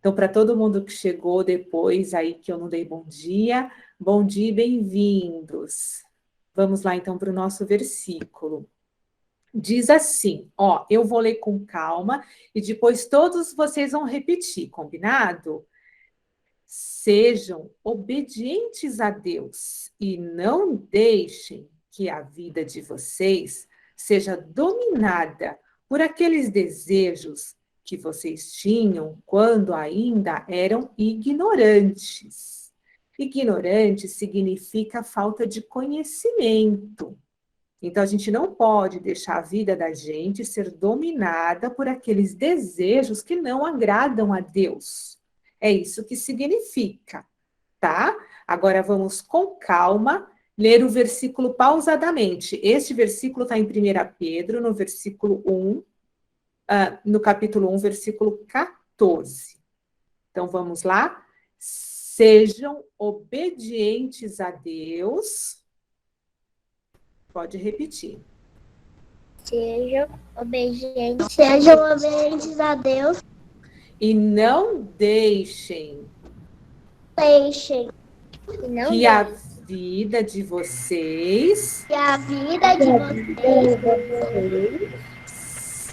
Então, para todo mundo que chegou depois aí que eu não dei bom dia e bem-vindos. Vamos lá, então, para o nosso versículo. Diz assim, ó, eu vou ler com calma e depois todos vocês vão repetir, combinado? Sejam obedientes a Deus e não deixem que a vida de vocês seja dominada por aqueles desejos que vocês tinham quando ainda eram ignorantes. Ignorante significa falta de conhecimento. Então, a gente não pode deixar a vida da gente ser dominada por aqueles desejos que não agradam a Deus. É isso que significa, tá? Agora vamos com calma ler o versículo pausadamente. Este versículo está em 1 Pedro, no versículo 1, no capítulo 1, versículo 14. Então vamos lá. Sejam obedientes a Deus. Pode repetir. Sejam obedientes a Deus. E não deixem Que a vida de vocês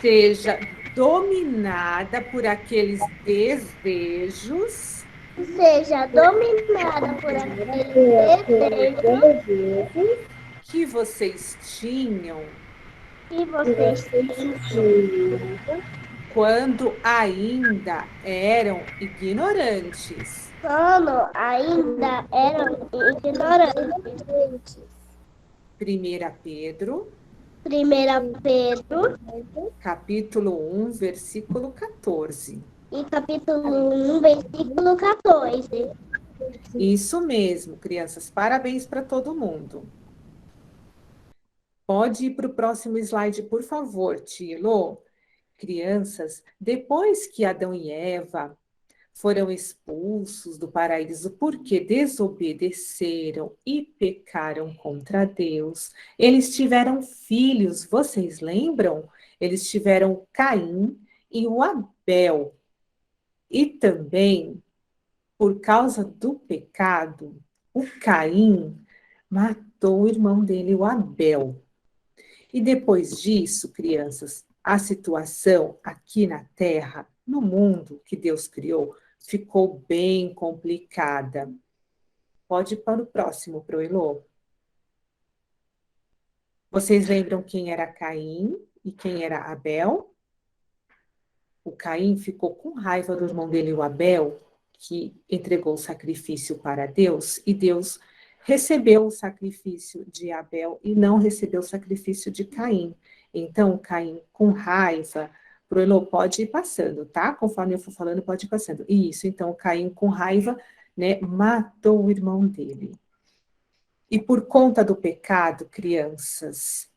seja dominada por aqueles desejos que vocês tinham quando ainda eram ignorantes. Primeira Pedro, capítulo 1, versículo 14. E capítulo 1, versículo 14. Isso mesmo, crianças. Parabéns para todo mundo. Pode ir para o próximo slide, por favor, Tilo. Crianças, depois que Adão e Eva foram expulsos do paraíso porque desobedeceram e pecaram contra Deus, eles tiveram filhos, vocês lembram? Eles tiveram Caim e o Abel. E também, por causa do pecado, o Caim matou o irmão dele, o Abel. E depois disso, crianças, a situação aqui na Terra, no mundo que Deus criou, ficou bem complicada. Pode ir para o próximo, Proelô. Vocês lembram quem era Caim e quem era Abel? O Caim ficou com raiva do irmão dele, o Abel, que entregou o sacrifício para Deus, e Deus recebeu o sacrifício de Abel e não recebeu o sacrifício de Caim. Então, Caim, com raiva, Proelô, pode ir passando, tá? Conforme eu for falando, pode ir passando. Isso, então, Caim, com raiva, né, matou o irmão dele. E por conta do pecado, crianças,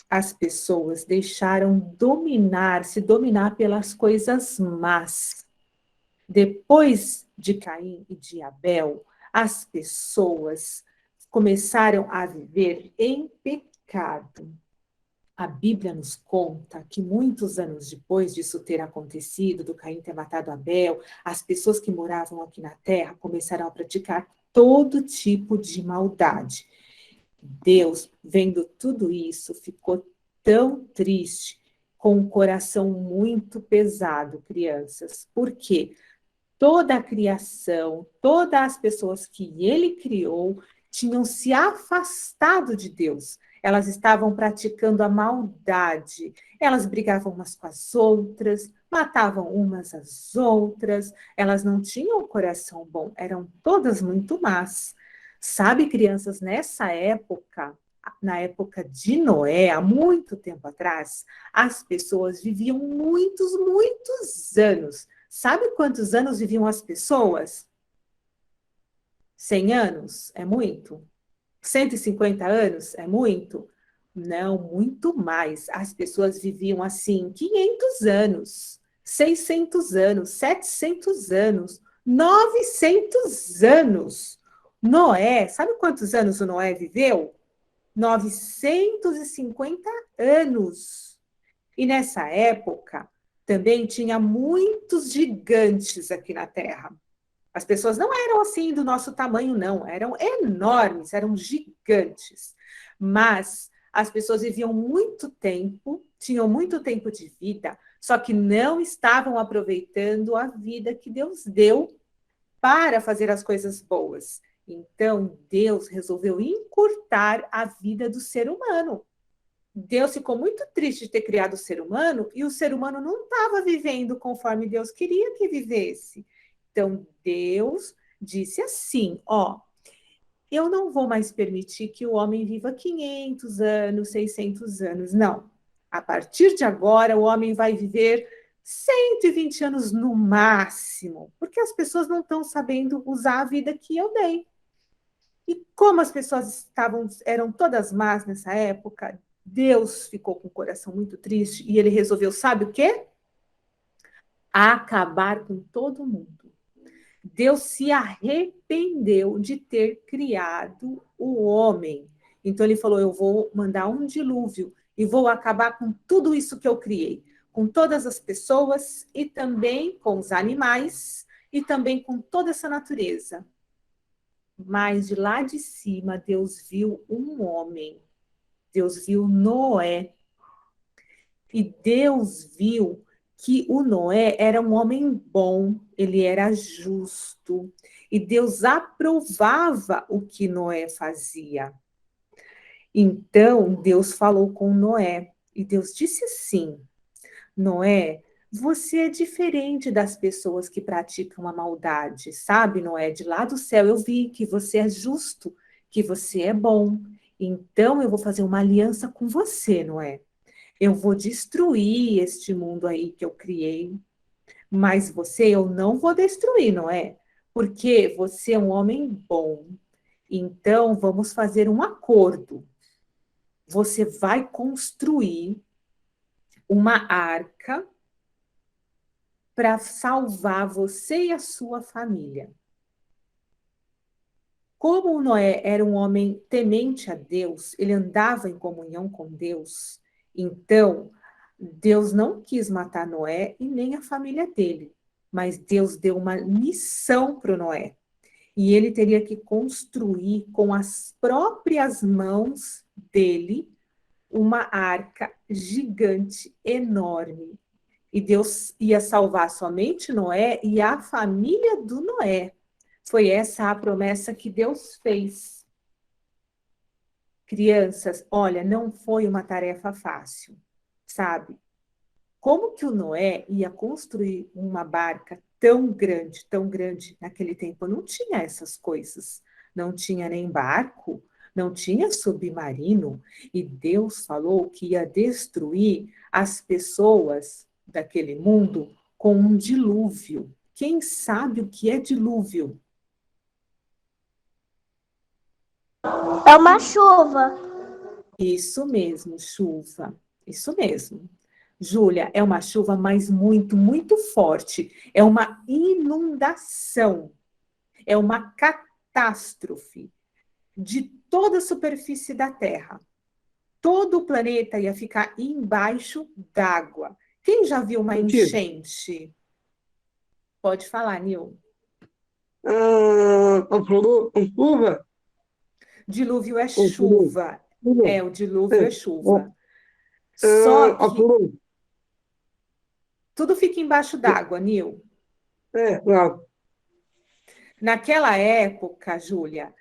as pessoas deixaram se dominar pelas coisas más. Depois de Caim e de Abel, as pessoas começaram a viver em pecado. A Bíblia nos conta que muitos anos depois disso ter acontecido, do Caim ter matado Abel, as pessoas que moravam aqui na terra começaram a praticar todo tipo de maldade. Deus, vendo tudo isso, ficou tão triste, com o coração muito pesado, crianças. Por quê? Toda a criação, todas as pessoas que ele criou, tinham se afastado de Deus. Elas estavam praticando a maldade. Elas brigavam umas com as outras, matavam umas às outras. Elas não tinham um coração bom, eram todas muito más. Sabe, crianças, nessa época, na época de Noé, há muito tempo atrás, as pessoas viviam muitos anos. Sabe quantos anos viviam as pessoas? 100 anos? É muito? 150 anos? É muito? Não, muito mais. As pessoas viviam assim 500 anos, 600 anos, 700 anos, 900 anos. Noé, sabe quantos anos o Noé viveu? 950 anos. E nessa época, também tinha muitos gigantes aqui na Terra. As pessoas não eram assim do nosso tamanho, não. Eram enormes, eram gigantes. Mas as pessoas viviam muito tempo, tinham muito tempo de vida, só que não estavam aproveitando a vida que Deus deu para fazer as coisas boas. Então, Deus resolveu encurtar a vida do ser humano. Deus ficou muito triste de ter criado o ser humano e o ser humano não estava vivendo conforme Deus queria que vivesse. Então, Deus disse assim, ó, eu não vou mais permitir que o homem viva 500 anos, 600 anos, não. A partir de agora, o homem vai viver 120 anos no máximo, porque as pessoas não estão sabendo usar a vida que eu dei. E como as pessoas eram todas más nessa época, Deus ficou com o coração muito triste e ele resolveu, sabe o quê? Acabar com todo mundo. Deus se arrependeu de ter criado o homem. Então ele falou: eu vou mandar um dilúvio e vou acabar com tudo isso que eu criei, com todas as pessoas e também com os animais e também com toda essa natureza. Mas de lá de cima, Deus viu um homem, Deus viu Noé. E Deus viu que o Noé era um homem bom, ele era justo. E Deus aprovava o que Noé fazia. Então, Deus falou com Noé. E Deus disse assim: Noé, você é diferente das pessoas que praticam a maldade, sabe, Noé? De lá do céu eu vi que você é justo, que você é bom. Então eu vou fazer uma aliança com você, Noé. Eu vou destruir este mundo aí que eu criei, mas você eu não vou destruir, Noé? Porque você é um homem bom. Então vamos fazer um acordo. Você vai construir uma arca para salvar você e a sua família. Como o Noé era um homem temente a Deus, ele andava em comunhão com Deus, então Deus não quis matar Noé e nem a família dele, mas Deus deu uma missão para o Noé. E ele teria que construir com as próprias mãos dele uma arca gigante, enorme, e Deus ia salvar somente Noé e a família do Noé. Foi essa a promessa que Deus fez. Crianças, olha, não foi uma tarefa fácil, sabe? Como que o Noé ia construir uma barca tão grande naquele tempo? Não tinha essas coisas. Não tinha nem barco, não tinha submarino. E Deus falou que ia destruir as pessoas daquele mundo com um dilúvio. Quem sabe o que é dilúvio? É uma chuva. Isso mesmo, chuva. Isso mesmo. Júlia, é uma chuva, mas muito, muito forte. É uma inundação. É uma catástrofe de toda a superfície da Terra. Todo o planeta ia ficar embaixo d'água. Quem já viu uma Mentira. enchente? Pode falar, Nil. Falou com chuva? Dilúvio é Falou. chuva. Chuva. É, o dilúvio é É. chuva. Só que Falou. tudo fica embaixo d'água, Nil. Claro. Naquela época, Júlia,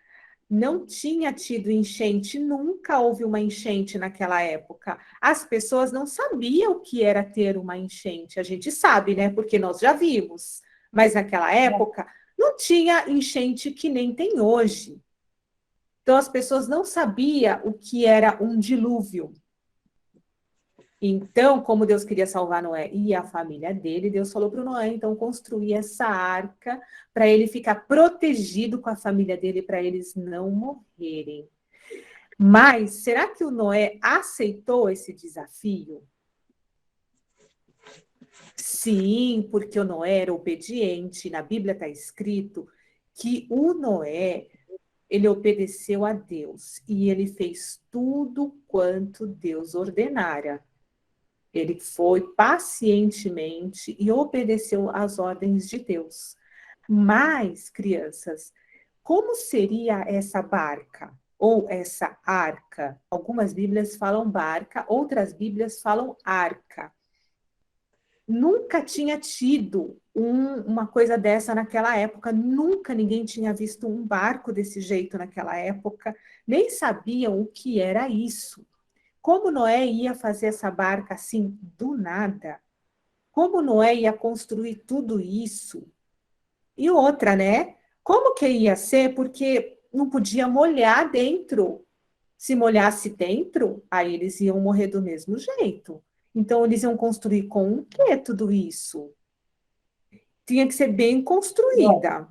não tinha tido enchente, nunca houve uma enchente naquela época. As pessoas não sabiam o que era ter uma enchente. A gente sabe, né? Porque nós já vimos. Mas naquela época não tinha enchente que nem tem hoje. Então as pessoas não sabiam o que era um dilúvio. Então, como Deus queria salvar Noé e a família dele, Deus falou para o Noé, então, construir essa arca para ele ficar protegido com a família dele, para eles não morrerem. Mas, será que o Noé aceitou esse desafio? Sim, porque o Noé era obediente. Na Bíblia está escrito que o Noé, ele obedeceu a Deus e ele fez tudo quanto Deus ordenara. Ele foi pacientemente e obedeceu às ordens de Deus. Mas, crianças, como seria essa barca ou essa arca? Algumas Bíblias falam barca, outras Bíblias falam arca. Nunca tinha tido uma coisa dessa naquela época, nunca ninguém tinha visto um barco desse jeito naquela época, nem sabiam o que era isso. Como Noé ia fazer essa barca assim do nada? Como Noé ia construir tudo isso? E outra, né? Como que ia ser? Porque não podia molhar dentro. Se molhasse dentro, aí eles iam morrer do mesmo jeito. Então, eles iam construir com o quê tudo isso? Tinha que ser bem Ó, construída.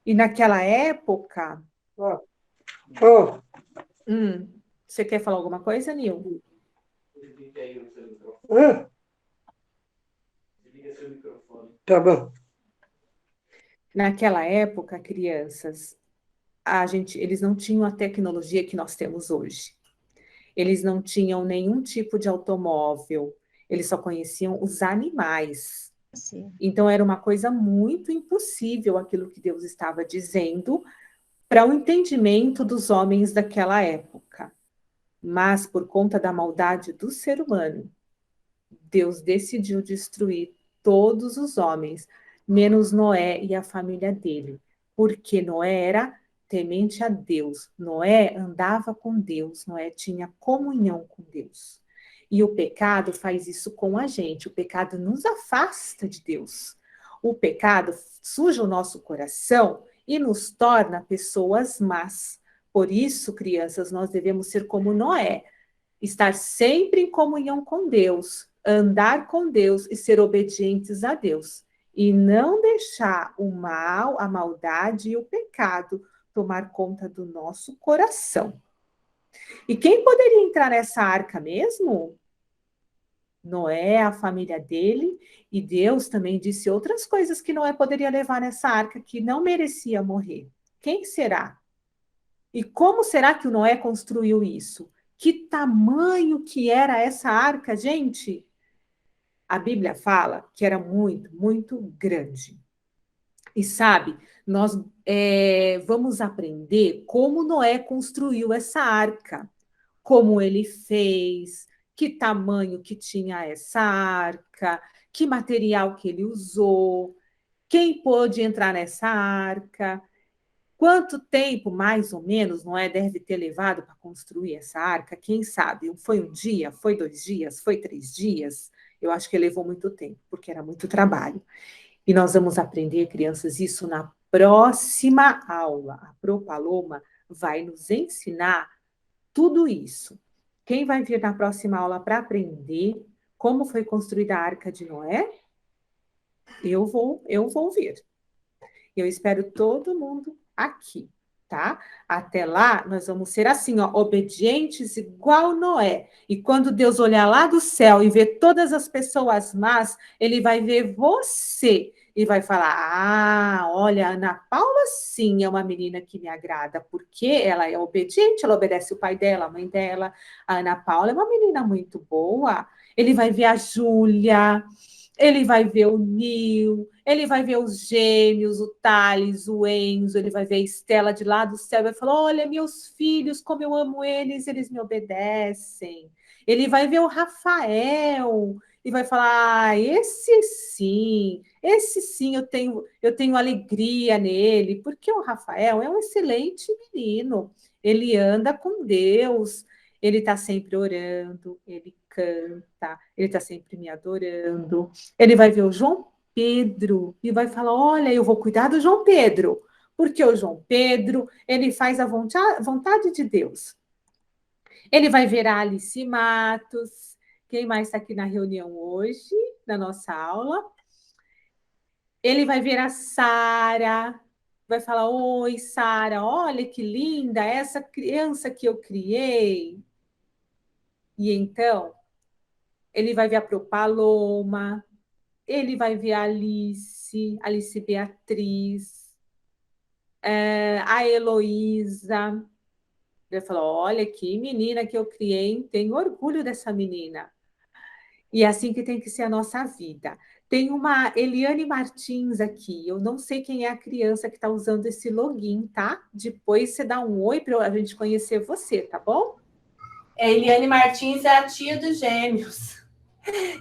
E naquela época. ó, ó. Você quer falar alguma coisa, Nil? Hã? Tá bom. Naquela época, crianças, eles não tinham a tecnologia que nós temos hoje. Eles não tinham nenhum tipo de automóvel, eles só conheciam os animais. Sim. Então era uma coisa muito impossível aquilo que Deus estava dizendo para o entendimento dos homens daquela época. Mas por conta da maldade do ser humano, Deus decidiu destruir todos os homens, menos Noé e a família dele, porque Noé era temente a Deus, Noé andava com Deus, Noé tinha comunhão com Deus. E o pecado faz isso com a gente, o pecado nos afasta de Deus. O pecado suja o nosso coração e nos torna pessoas más. Por isso, crianças, nós devemos ser como Noé, estar sempre em comunhão com Deus, andar com Deus e ser obedientes a Deus. E não deixar o mal, a maldade e o pecado tomar conta do nosso coração. E quem poderia entrar nessa arca mesmo? Noé, a família dele, e Deus também disse outras coisas que Noé poderia levar nessa arca, que não merecia morrer. Quem será? E como será que o Noé construiu isso? Que tamanho que era essa arca, gente? A Bíblia fala que era muito, muito grande. E sabe, nós vamos aprender como Noé construiu essa arca, como ele fez, que tamanho que tinha essa arca, que material que ele usou, quem pôde entrar nessa arca. Quanto tempo, mais ou menos, Noé deve ter levado para construir essa arca? Quem sabe? Foi um dia? Foi 2 dias? Foi 3 dias? Eu acho que levou muito tempo, porque era muito trabalho. E nós vamos aprender, crianças, isso na próxima aula. A Pro Paloma vai nos ensinar tudo isso. Quem vai vir na próxima aula para aprender como foi construída a Arca de Noé? Eu vou vir. Eu espero todo mundo aqui, tá? Até lá, nós vamos ser assim, ó, obedientes igual Noé. E quando Deus olhar lá do céu e ver todas as pessoas más, ele vai ver você e vai falar: ah, olha, a Ana Paula sim é uma menina que me agrada, porque ela é obediente, ela obedece o pai dela, a mãe dela. A Ana Paula é uma menina muito boa. Ele vai ver a Júlia, ele vai ver o Nil, ele vai ver os gêmeos, o Thales, o Enzo, ele vai ver a Estela de lá do céu e vai falar: olha, meus filhos, como eu amo eles me obedecem. Ele vai ver o Rafael e vai falar: ah, esse sim eu tenho alegria nele, porque o Rafael é um excelente menino. Ele anda com Deus, ele está sempre orando, ele canta, ele está sempre me adorando. Ele vai ver o João Pedro e vai falar: olha, eu vou cuidar do João Pedro, porque o João Pedro, ele faz a vontade de Deus. Ele vai ver a Alice Matos. Quem mais está aqui na reunião hoje, na nossa aula? Ele vai ver a Sara, vai falar: oi, Sara, olha que linda essa criança que eu criei. E então, ele vai ver a Pro Paloma, ele vai ver a Alice Beatriz, a Heloísa. Ele vai falar: olha que menina que eu criei, hein? Tenho orgulho dessa menina. E é assim que tem que ser a nossa vida. Tem uma Eliane Martins aqui. Eu não sei quem é a criança que está usando esse login, tá? Depois você dá um oi para a gente conhecer você, tá bom? Eliane Martins é a tia dos gêmeos,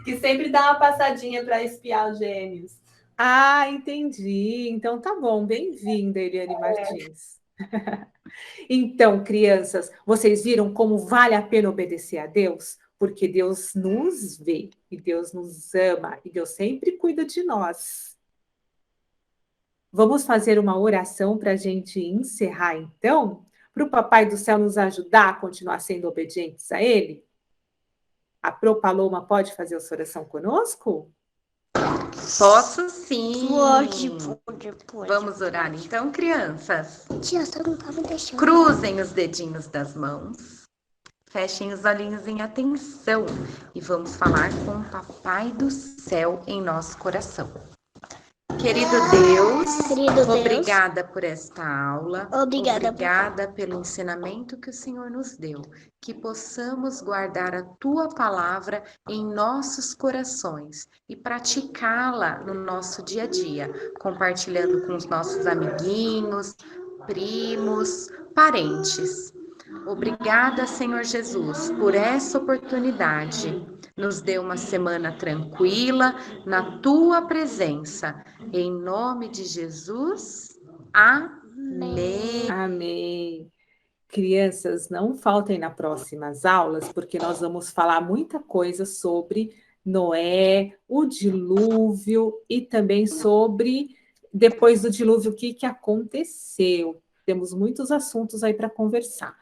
que sempre dá uma passadinha para espiar os gêmeos. Ah, entendi. Então tá bom. Bem-vinda, Eliane Martins. Então, crianças, vocês viram como vale a pena obedecer a Deus? Porque Deus nos vê, e Deus nos ama, e Deus sempre cuida de nós. Vamos fazer uma oração para a gente encerrar, então? Para o Papai do Céu nos ajudar a continuar sendo obedientes a Ele? A Pro Paloma pode fazer essa oração conosco? Posso sim. Pode. Vamos orar então, crianças? Tia, você não tá me deixando. Cruzem os dedinhos das mãos. Fechem os olhinhos em atenção e vamos falar com o Papai do Céu em nosso coração. Querido Deus, obrigada por esta aula. Obrigada pelo ensinamento que o Senhor nos deu. Que possamos guardar a Tua palavra em nossos corações e praticá-la no nosso dia a dia, compartilhando com os nossos amiguinhos, primos, parentes. Obrigada, Senhor Jesus, por essa oportunidade. Nos dê uma semana tranquila na Tua presença. Em nome de Jesus, amém. Amém. Crianças, não faltem nas próximas aulas, porque nós vamos falar muita coisa sobre Noé, o dilúvio e também sobre, depois do dilúvio, o que aconteceu. Temos muitos assuntos aí para conversar.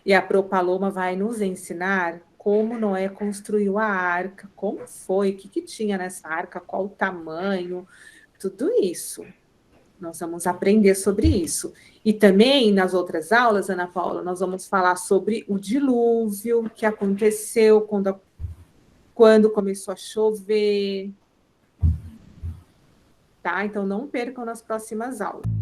E a Pro Paloma vai nos ensinar como Noé construiu a arca, como foi, o que tinha nessa arca, qual o tamanho, tudo isso. Nós vamos aprender sobre isso. E também, nas outras aulas, Ana Paula, nós vamos falar sobre o dilúvio que aconteceu quando começou a chover. Tá? Então, não percam nas próximas aulas.